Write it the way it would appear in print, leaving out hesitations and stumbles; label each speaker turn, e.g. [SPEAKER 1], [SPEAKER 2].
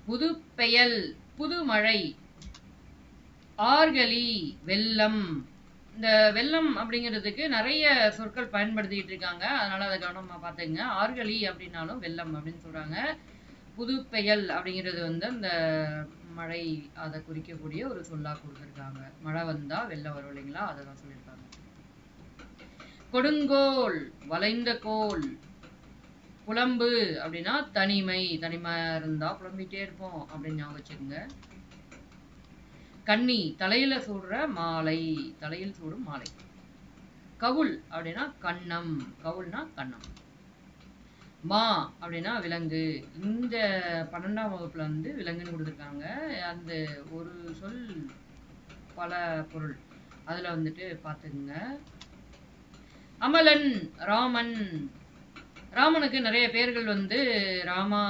[SPEAKER 1] புதுப்பெயல் புதுமழை. ஆர்கலி வெள்ளம். இந்த வெள்ளம் அப்படிங்கிறதுக்கு நிறைய சொற்கள் பயன்படுத்திட்டு இருக்காங்க. அதனால அதை கவனமா பார்த்துங்க. ஆர்கலி அப்படின்னாலும் வெள்ளம் அப்படின்னு சொல்றாங்க. புதுப்பெயல் அப்படிங்கிறது வந்து அந்த மழை அதை குறிக்கக்கூடிய ஒரு சொல்லா கொடுத்துருக்காங்க. மழை வந்தா வெள்ளம் வரும் இல்லைங்களா, அதை தான் சொல்லியிருக்காங்க. கொடுங்கோல் வளைந்த கோல். புலம்பு அப்படின்னா தனிமை. தனிமை இருந்தா புலம்பிட்டே இருப்போம் அப்படின்னு ஞாபகம் வச்சுக்கோங்க. கன்னி தலையில சூடுற மாலை. தலையில் சூடும் மாலை. கவுல் அப்படின்னா கன்னம். கவுல்னா கன்னம். மா அப்படின்னா விலங்கு. இந்த 12ஆம் வகுப்புல வந்து விலங்குன்னு கொடுத்துருக்காங்க. அந்த ஒரு சொல் பல பொருள் அதுல வந்துட்டு பார்த்துக்குங்க. அமலன் ராமன். ராமனுக்கு நிறைய பேர்கள் வந்து ராமா